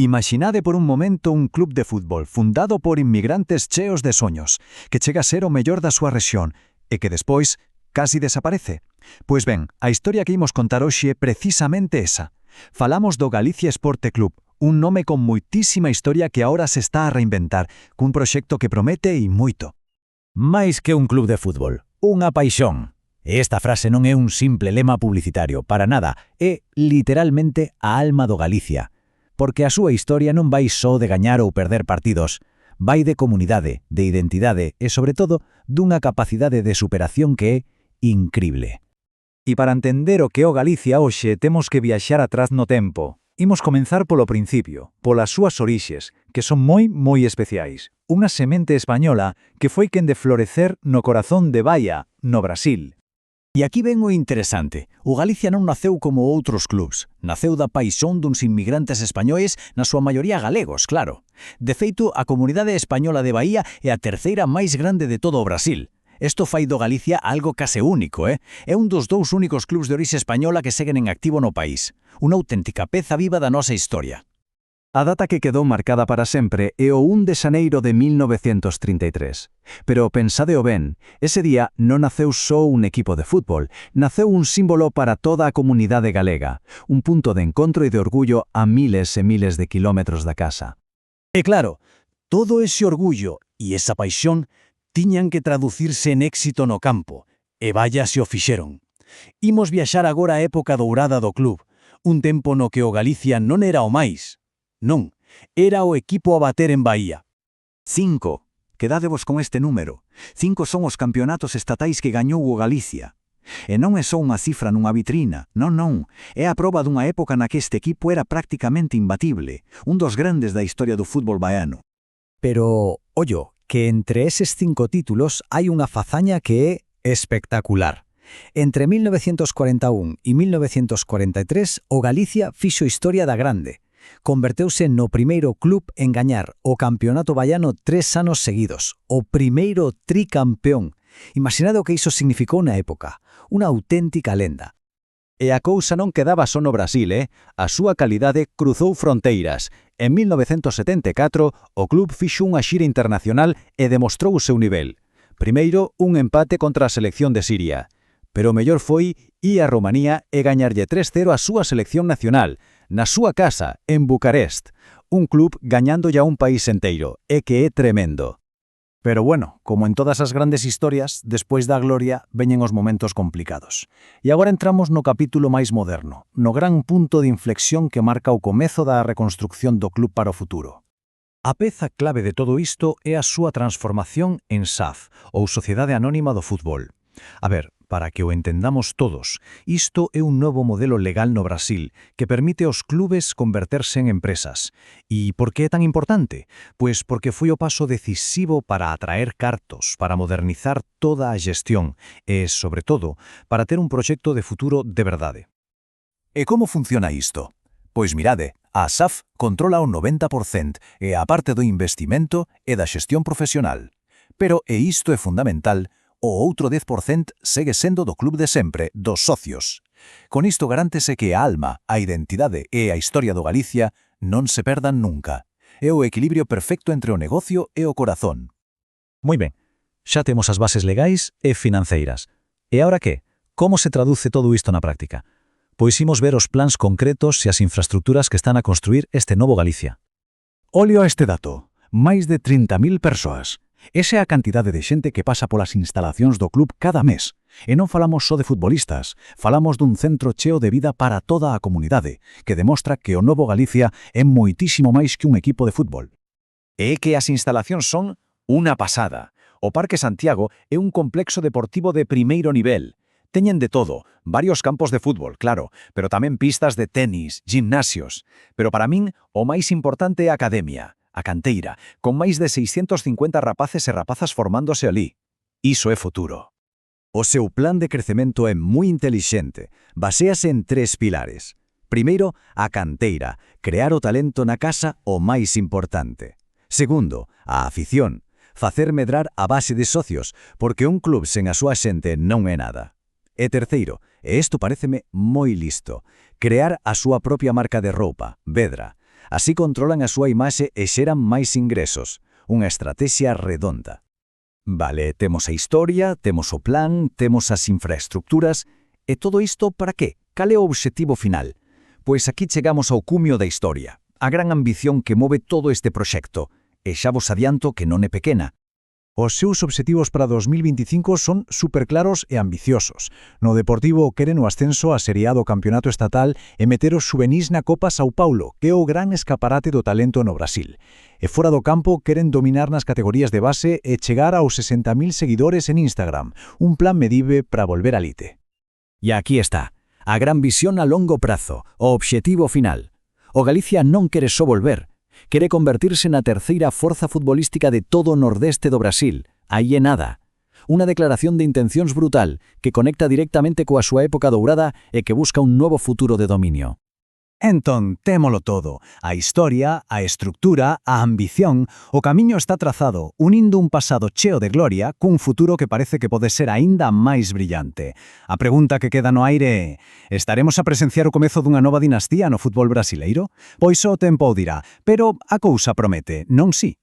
Imaginade por un momento un club de fútbol fundado por inmigrantes cheos de soños, que chega a ser o mellor da súa rexión e que despois casi desaparece. Pois ben, a historia que imos contar hoxe é precisamente esa. Falamos do Galicia Esporte Club, un nome con moitísima historia que agora se está a reinventar, cun proxecto que promete e moito. Máis que un club de fútbol, unha paixón. Esta frase non é un simple lema publicitario, para nada, é literalmente a alma do Galicia. Porque a súa historia non vai só de gañar ou perder partidos, vai de comunidade, de identidade e, sobre todo, dunha capacidade de superación que é incrible. E para entender o que é o Galicia hoxe temos que viaxar atrás no tempo. Imos comenzar polo principio, polas súas orixes, que son moi especiais. Unha semente española que foi quen de florecer no corazón de Bahia, no Brasil. E aquí ven o interesante. O Galicia non naceu como outros clubs. Naceu da paixón duns inmigrantes españois, na súa maioría galegos, claro. De feito, a comunidade española de Bahía é a terceira máis grande de todo o Brasil. Isto fai do Galicia algo case único, É un dos dous únicos clubs de orixe española que seguen en activo no país. Unha auténtica peza viva da nosa historia. A data que quedou marcada para sempre é o 1 de xaneiro de 1933. Pero pensadeo ben, ese día non naceu só un equipo de fútbol, naceu un símbolo para toda a comunidade galega, un punto de encontro e de orgullo a miles e miles de kilómetros da casa. E claro, todo ese orgullo e esa paixón tiñan que traducirse en éxito no campo, e vaya se o fixeron. Imos viaxar agora á época dourada do club, un tempo no que o Galicia non era o máis. Non, era o equipo a bater en Bahía. 5. Quedádevos con este número. 5 son os campeonatos estatais que gañou o Galicia. E non é só unha cifra nunha vitrina, non. É a proba dunha época na que este equipo era prácticamente imbatible, un dos grandes da historia do fútbol baiano. Pero, ollo, que entre eses 5 títulos hai unha fazaña que é espectacular. Entre 1941 e 1943, o Galicia fixo historia da grande. Converteuse no primeiro club en gañar o campeonato baiano 3 anos seguidos, o primeiro tricampeón. Imaginade o que iso significou na época, unha auténtica lenda. E a cousa non quedaba só no Brasil, A súa calidade cruzou fronteiras. En 1974, o club fixo unha xira internacional e demostrou o seu nivel. Primeiro, un empate contra a selección de Siria. Pero o mellor foi ir a Romanía e gañarlle 3-0 a súa selección nacional, na súa casa, en Bucarest, un club gañándolle a un país enteiro, e que é tremendo. Pero bueno, como en todas as grandes historias, despois da gloria veñen os momentos complicados. E agora entramos no capítulo máis moderno, no gran punto de inflexión que marca o comezo da reconstrucción do club para o futuro. A peza clave de todo isto é a súa transformación en SAF, ou Sociedade Anónima do Fútbol. A ver, para que o entendamos todos, isto é un novo modelo legal no Brasil que permite aos clubes converterse en empresas. E por que é tan importante? Pois porque foi o paso decisivo para atraer cartos, para modernizar toda a xestión e, sobre todo, para ter un proxecto de futuro de verdade. E como funciona isto? Pois mirade, a SAF controla o 90% e a parte do investimento e da xestión profesional. Pero, e isto é fundamental, o outro 10% segue sendo do club de sempre, dos socios. Con isto garántese que a alma, a identidade e a historia do Galicia non se perdan nunca. É o equilibrio perfecto entre o negocio e o corazón. Moi ben, xa temos as bases legais e financeiras. E agora que? Como se traduce todo isto na práctica? Pois imos ver os plans concretos e as infraestructuras que están a construir este novo Galicia. Olio a este dato, máis de 30.000 persoas. Esa é a cantidade de xente que pasa polas instalacións do club cada mes. E non falamos só de futbolistas, falamos dun centro cheo de vida para toda a comunidade, que demostra que o novo Galicia é moitísimo máis que un equipo de fútbol. E que as instalacións son unha pasada. O Parque Santiago é un complexo deportivo de primeiro nivel. Teñen de todo, varios campos de fútbol, claro, pero tamén pistas de tenis, gimnasios. Pero para min, o máis importante é a academia. A canteira, con máis de 650 rapaces e rapazas formándose alí. Iso é futuro. O seu plan de crecemento é moi intelixente. Baséase en 3 pilares. Primeiro, a canteira, crear o talento na casa o máis importante. Segundo, a afición, facer medrar a base de socios, porque un club sen a súa xente non é nada. E terceiro, e isto paréceme moi listo, crear a súa propia marca de roupa, Vedra. Así controlan a súa imaxe e xeran máis ingresos. Unha estrategia redonda. Vale, temos a historia, temos o plan, temos as infraestructuras, e todo isto para qué? Cal é o obxectivo final? Pois aquí chegamos ao cumio da historia, a gran ambición que move todo este proxecto, e xa vos adianto que non é pequena. Os seus obxectivos para 2025 son superclaros e ambiciosos. No Deportivo queren o ascenso a Serie A do Campeonato Estatal e meter os xuvenís na Copa Sao Paulo, que é o gran escaparate do talento no Brasil. E fora do campo queren dominar nas categorías de base e chegar aos 60.000 seguidores en Instagram, un plan medible para volver á elite. E aquí está, a gran visión a longo prazo, o obxectivo final. O Galicia non quere só volver, quere convertirse na terceira forza futbolística de todo o nordeste do Brasil. Aí é nada. Unha declaración de intencións brutal que conecta directamente coa súa época dourada e que busca un novo futuro de dominio. Entón, témolo todo. A historia, a estructura, a ambición, o camiño está trazado, unindo un pasado cheo de gloria cun futuro que parece que pode ser aínda máis brillante. A pregunta que queda no aire é: estaremos a presenciar o comezo dunha nova dinastía no fútbol brasileiro? Pois o tempo o dirá, pero a cousa promete, non si?